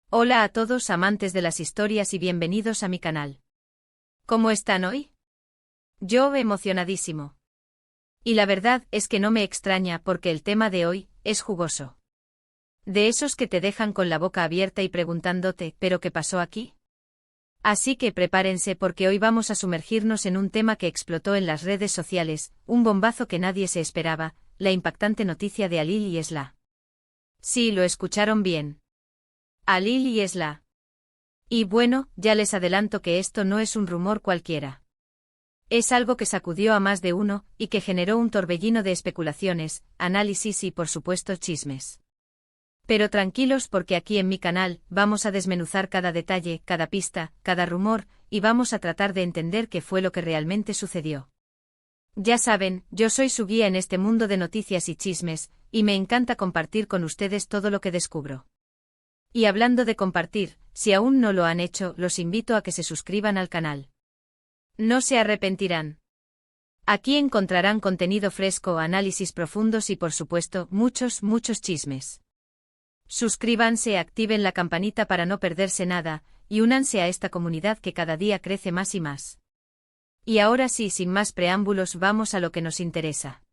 Hola a todos amantes de las historias y bienvenidos a mi canal. ¿Cómo están hoy? Yo emocionadísimo. Y la verdad es que no me extraña porque el tema de hoy es jugoso. De esos que te dejan con la boca abierta y preguntándote, ¿pero qué pasó aquí? Así que prepárense porque hoy vamos a sumergirnos en un tema que explotó en las redes sociales, un bombazo que nadie se esperaba, la impactante noticia de Halil y Esla. Sí, lo escucharon bien. Halil y Esla. Y bueno, ya les adelanto que esto no es un rumor cualquiera. Es algo que sacudió a más de uno, y que generó un torbellino de especulaciones, análisis y por supuesto chismes. Pero tranquilos porque aquí en mi canal, vamos a desmenuzar cada detalle, cada pista, cada rumor, y vamos a tratar de entender qué fue lo que realmente sucedió. Ya saben, yo soy su guía en este mundo de noticias y chismes, y me encanta compartir con ustedes todo lo que descubro. Y hablando de compartir, si aún no lo han hecho, los invito a que se suscriban al canal. No se arrepentirán. Aquí encontrarán contenido fresco, análisis profundos y por supuesto, muchos chismes. Suscríbanse, activen la campanita para no perderse nada, y únanse a esta comunidad que cada día crece más y más. Y ahora sí, sin más preámbulos, vamos a lo que nos interesa.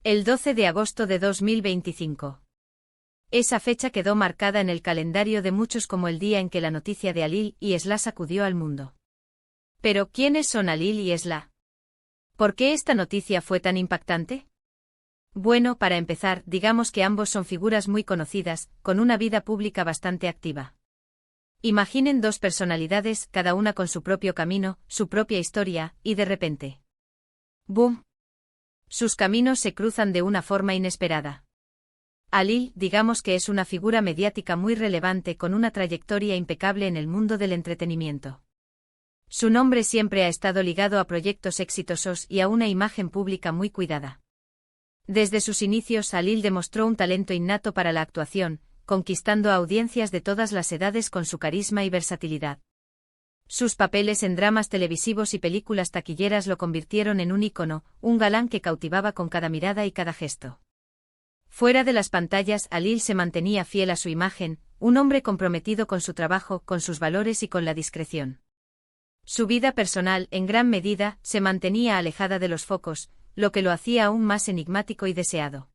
El 12 de agosto de 2025. Esa fecha quedó marcada en el calendario de muchos como el día en que la noticia de Halil y Esla sacudió al mundo. Pero, ¿quiénes son Halil y Esla? ¿Por qué esta noticia fue tan impactante? Bueno, para empezar, digamos que ambos son figuras muy conocidas, con una vida pública bastante activa. Imaginen dos personalidades, cada una con su propio camino, su propia historia, y de repente. ¡Boom! Sus caminos se cruzan de una forma inesperada. Halil, digamos que es una figura mediática muy relevante con una trayectoria impecable en el mundo del entretenimiento. Su nombre siempre ha estado ligado a proyectos exitosos y a una imagen pública muy cuidada. Desde sus inicios, Halil demostró un talento innato para la actuación, conquistando a audiencias de todas las edades con su carisma y versatilidad. Sus papeles en dramas televisivos y películas taquilleras lo convirtieron en un ícono, un galán que cautivaba con cada mirada y cada gesto. Fuera de las pantallas, Halil se mantenía fiel a su imagen, un hombre comprometido con su trabajo, con sus valores y con la discreción. Su vida personal, en gran medida, se mantenía alejada de los focos, lo que lo hacía aún más enigmático y deseado.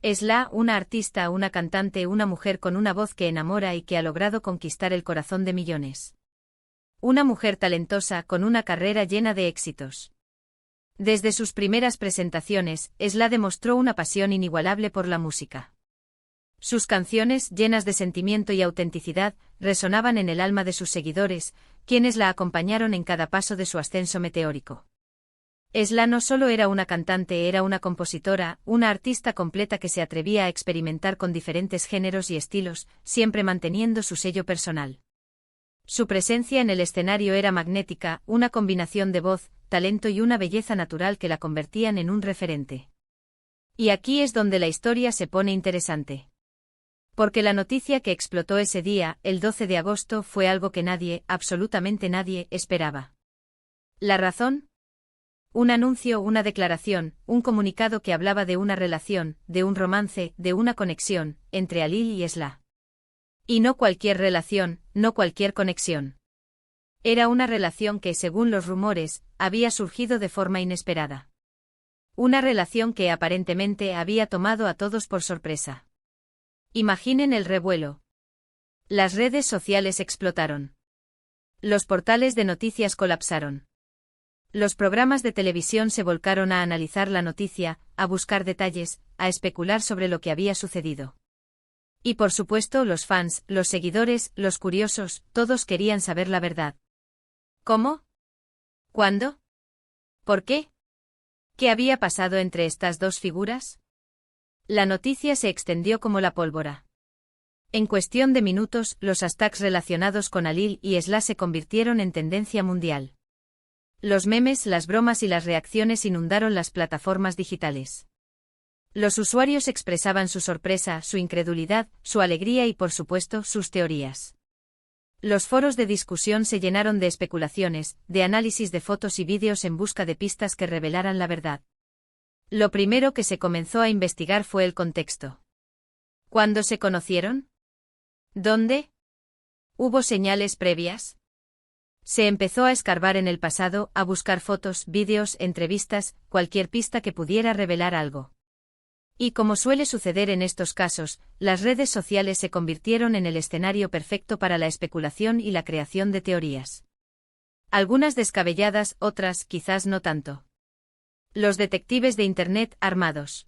Esla, una artista, una cantante, una mujer con una voz que enamora y que ha logrado conquistar el corazón de millones. Una mujer talentosa, con una carrera llena de éxitos. Desde sus primeras presentaciones, Esla demostró una pasión inigualable por la música. Sus canciones, llenas de sentimiento y autenticidad, resonaban en el alma de sus seguidores, quienes la acompañaron en cada paso de su ascenso meteórico. Esla no solo era una cantante, era una compositora, una artista completa que se atrevía a experimentar con diferentes géneros y estilos, siempre manteniendo su sello personal. Su presencia en el escenario era magnética, una combinación de voz, talento y una belleza natural que la convertían en un referente. Y aquí es donde la historia se pone interesante. Porque la noticia que explotó ese día, el 12 de agosto, fue algo que nadie, absolutamente nadie, esperaba. ¿La razón? Un anuncio, una declaración, un comunicado que hablaba de una relación, de un romance, de una conexión, entre Halil y Esla. Y no cualquier relación, no cualquier conexión. Era una relación que, según los rumores, había surgido de forma inesperada. Una relación que aparentemente había tomado a todos por sorpresa. Imaginen el revuelo. Las redes sociales explotaron. Los portales de noticias colapsaron. Los programas de televisión se volcaron a analizar la noticia, a buscar detalles, a especular sobre lo que había sucedido. Y por supuesto los fans, los seguidores, los curiosos, todos querían saber la verdad. ¿Cómo? ¿Cuándo? ¿Por qué? ¿Qué había pasado entre estas dos figuras? La noticia se extendió como la pólvora. En cuestión de minutos, los hashtags relacionados con Halil y Esla se convirtieron en tendencia mundial. Los memes, las bromas y las reacciones inundaron las plataformas digitales. Los usuarios expresaban su sorpresa, su incredulidad, su alegría y por supuesto, sus teorías. Los foros de discusión se llenaron de especulaciones, de análisis de fotos y vídeos en busca de pistas que revelaran la verdad. Lo primero que se comenzó a investigar fue el contexto. ¿Cuándo se conocieron? ¿Dónde? ¿Hubo señales previas? Se empezó a escarbar en el pasado, a buscar fotos, vídeos, entrevistas, cualquier pista que pudiera revelar algo. Y como suele suceder en estos casos, las redes sociales se convirtieron en el escenario perfecto para la especulación y la creación de teorías. Algunas descabelladas, otras quizás no tanto. Los detectives de Internet armados.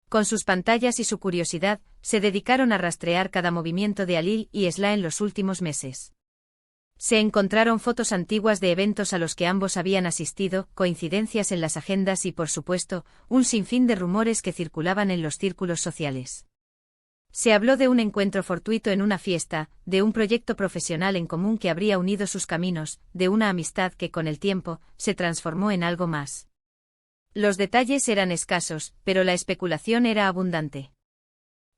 Con sus pantallas y su curiosidad, se dedicaron a rastrear cada movimiento de Alil y Esla en los últimos meses. Se encontraron fotos antiguas de eventos a los que ambos habían asistido, coincidencias en las agendas y, por supuesto, un sinfín de rumores que circulaban en los círculos sociales. Se habló de un encuentro fortuito en una fiesta, de un proyecto profesional en común que habría unido sus caminos, de una amistad que con el tiempo se transformó en algo más. Los detalles eran escasos, pero la especulación era abundante.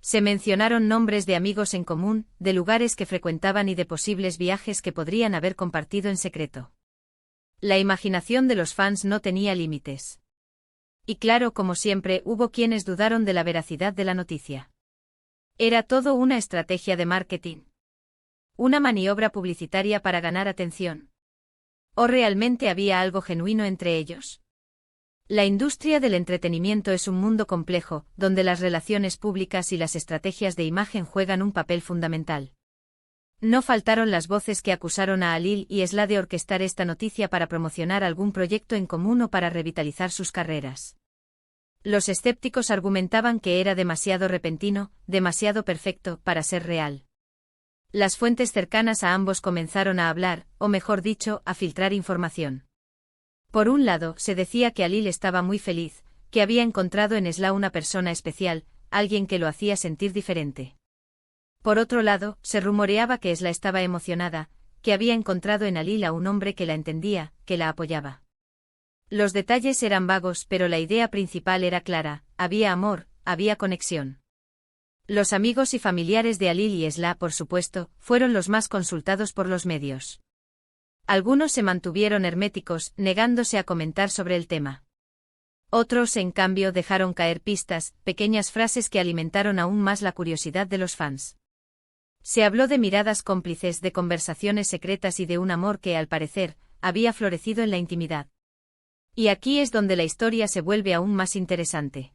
Se mencionaron nombres de amigos en común, de lugares que frecuentaban y de posibles viajes que podrían haber compartido en secreto. La imaginación de los fans no tenía límites. Y claro, como siempre, hubo quienes dudaron de la veracidad de la noticia. ¿Era todo una estrategia de marketing? ¿Una maniobra publicitaria para ganar atención? ¿O realmente había algo genuino entre ellos? La industria del entretenimiento es un mundo complejo, donde las relaciones públicas y las estrategias de imagen juegan un papel fundamental. No faltaron las voces que acusaron a Alil y Esla de orquestar esta noticia para promocionar algún proyecto en común o para revitalizar sus carreras. Los escépticos argumentaban que era demasiado repentino, demasiado perfecto para ser real. Las fuentes cercanas a ambos comenzaron a hablar, o mejor dicho, a filtrar información. Por un lado, se decía que Alil estaba muy feliz, que había encontrado en Esla una persona especial, alguien que lo hacía sentir diferente. Por otro lado, se rumoreaba que Esla estaba emocionada, que había encontrado en Alil a un hombre que la entendía, que la apoyaba. Los detalles eran vagos, pero la idea principal era clara: había amor, había conexión. Los amigos y familiares de Alil y Esla, por supuesto, fueron los más consultados por los medios. Algunos se mantuvieron herméticos, negándose a comentar sobre el tema. Otros, en cambio, dejaron caer pistas, pequeñas frases que alimentaron aún más la curiosidad de los fans. Se habló de miradas cómplices, de conversaciones secretas y de un amor que, al parecer, había florecido en la intimidad. Y aquí es donde la historia se vuelve aún más interesante.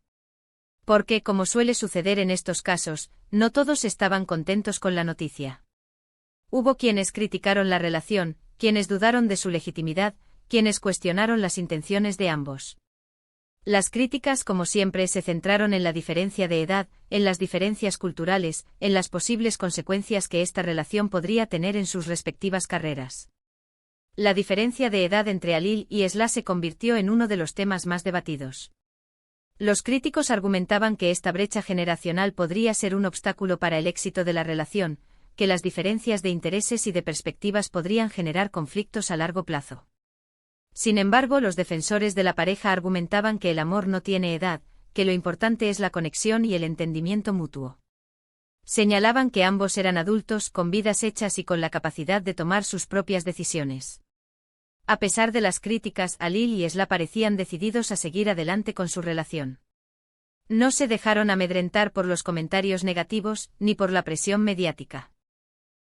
Porque, como suele suceder en estos casos, no todos estaban contentos con la noticia. Hubo quienes criticaron la relación, quienes dudaron de su legitimidad, quienes cuestionaron las intenciones de ambos. Las críticas, como siempre, se centraron en la diferencia de edad, en las diferencias culturales, en las posibles consecuencias que esta relación podría tener en sus respectivas carreras. La diferencia de edad entre Alil y Esla se convirtió en uno de los temas más debatidos. Los críticos argumentaban que esta brecha generacional podría ser un obstáculo para el éxito de la relación, que las diferencias de intereses y de perspectivas podrían generar conflictos a largo plazo. Sin embargo, los defensores de la pareja argumentaban que el amor no tiene edad, que lo importante es la conexión y el entendimiento mutuo. Señalaban que ambos eran adultos, con vidas hechas y con la capacidad de tomar sus propias decisiones. A pesar de las críticas, Alil y Esla parecían decididos a seguir adelante con su relación. No se dejaron amedrentar por los comentarios negativos, ni por la presión mediática.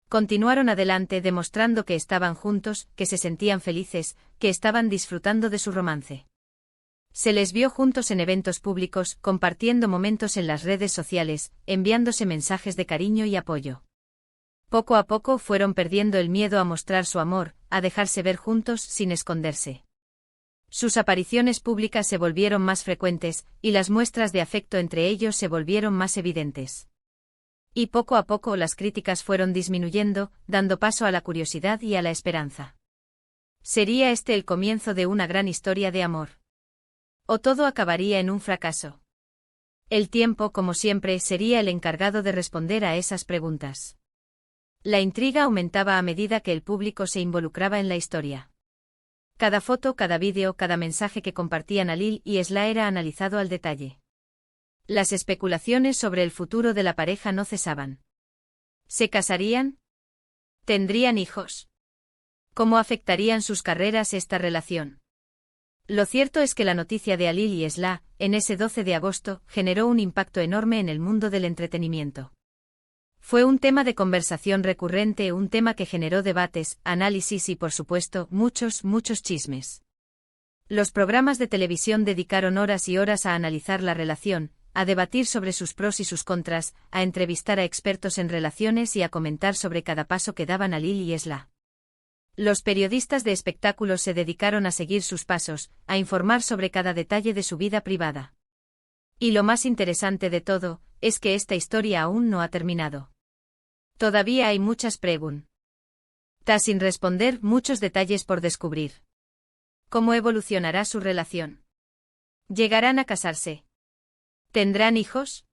Continuaron adelante demostrando que estaban juntos, que se sentían felices, que estaban disfrutando de su romance. Se les vio juntos en eventos públicos, compartiendo momentos en las redes sociales, enviándose mensajes de cariño y apoyo. Poco a poco fueron perdiendo el miedo a mostrar su amor, a dejarse ver juntos sin esconderse. Sus apariciones públicas se volvieron más frecuentes, y las muestras de afecto entre ellos se volvieron más evidentes. Y poco a poco las críticas fueron disminuyendo, dando paso a la curiosidad y a la esperanza. ¿Sería este el comienzo de una gran historia de amor? ¿O todo acabaría en un fracaso? El tiempo, como siempre, sería el encargado de responder a esas preguntas. La intriga aumentaba a medida que el público se involucraba en la historia. Cada foto, cada vídeo, cada mensaje que compartían Alil y Esla era analizado al detalle. Las especulaciones sobre el futuro de la pareja no cesaban. ¿Se casarían? ¿Tendrían hijos? ¿Cómo afectarían sus carreras esta relación? Lo cierto es que la noticia de Alil y Esla, en ese 12 de agosto, generó un impacto enorme en el mundo del entretenimiento. Fue un tema de conversación recurrente, un tema que generó debates, análisis y, por supuesto, muchos chismes. Los programas de televisión dedicaron horas y horas a analizar la relación, a debatir sobre sus pros y sus contras, a entrevistar a expertos en relaciones y a comentar sobre cada paso que daban Alil y Esla. Los periodistas de espectáculos se dedicaron a seguir sus pasos, a informar sobre cada detalle de su vida privada. Y lo más interesante de todo, es que esta historia aún no ha terminado. Todavía hay muchas preguntas sin responder, muchos detalles por descubrir. ¿Cómo evolucionará su relación? ¿Llegarán a casarse? ¿Tendrán hijos?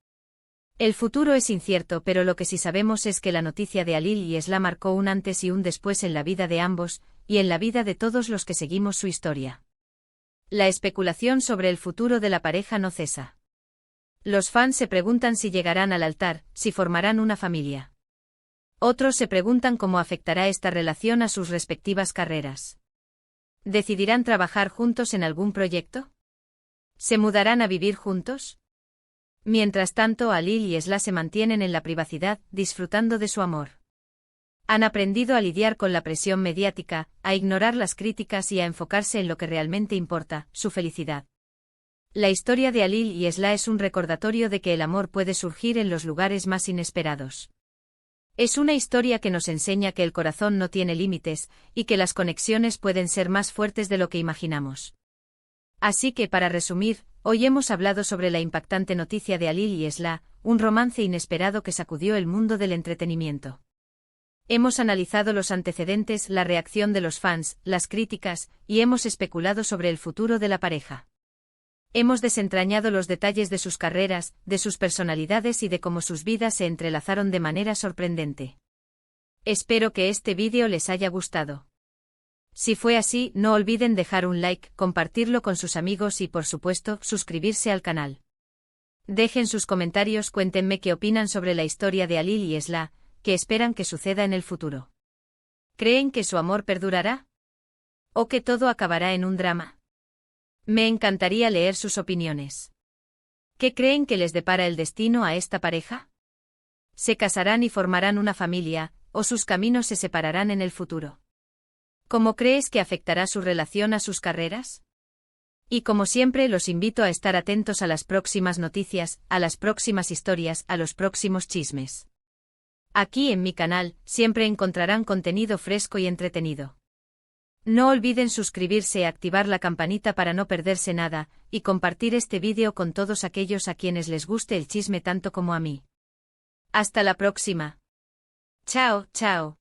El futuro es incierto, pero lo que sí sabemos es que la noticia de Alil y Esla marcó un antes y un después en la vida de ambos, y en la vida de todos los que seguimos su historia. La especulación sobre el futuro de la pareja no cesa. Los fans se preguntan si llegarán al altar, si formarán una familia. Otros se preguntan cómo afectará esta relación a sus respectivas carreras. ¿Decidirán trabajar juntos en algún proyecto? ¿Se mudarán a vivir juntos? Mientras tanto, Alil y Esla se mantienen en la privacidad, disfrutando de su amor. Han aprendido a lidiar con la presión mediática, a ignorar las críticas y a enfocarse en lo que realmente importa, su felicidad. La historia de Alil y Esla es un recordatorio de que el amor puede surgir en los lugares más inesperados. Es una historia que nos enseña que el corazón no tiene límites, y que las conexiones pueden ser más fuertes de lo que imaginamos. Así que, para resumir, hoy hemos hablado sobre la impactante noticia de Alil y Esla, un romance inesperado que sacudió el mundo del entretenimiento. Hemos analizado los antecedentes, la reacción de los fans, las críticas, y hemos especulado sobre el futuro de la pareja. Hemos desentrañado los detalles de sus carreras, de sus personalidades y de cómo sus vidas se entrelazaron de manera sorprendente. Espero que este vídeo les haya gustado. Si fue así, no olviden dejar un like, compartirlo con sus amigos y, por supuesto, suscribirse al canal. Dejen sus comentarios, cuéntenme qué opinan sobre la historia de Alil y Esla, qué esperan que suceda en el futuro. ¿Creen que su amor perdurará? ¿O que todo acabará en un drama? Me encantaría leer sus opiniones. ¿Qué creen que les depara el destino a esta pareja? ¿Se casarán y formarán una familia, o sus caminos se separarán en el futuro? ¿Cómo crees que afectará su relación a sus carreras? Y como siempre, los invito a estar atentos a las próximas noticias, a las próximas historias, a los próximos chismes. Aquí en mi canal, siempre encontrarán contenido fresco y entretenido. No olviden suscribirse y activar la campanita para no perderse nada, y compartir este vídeo con todos aquellos a quienes les guste el chisme tanto como a mí. Hasta la próxima. Chao, chao.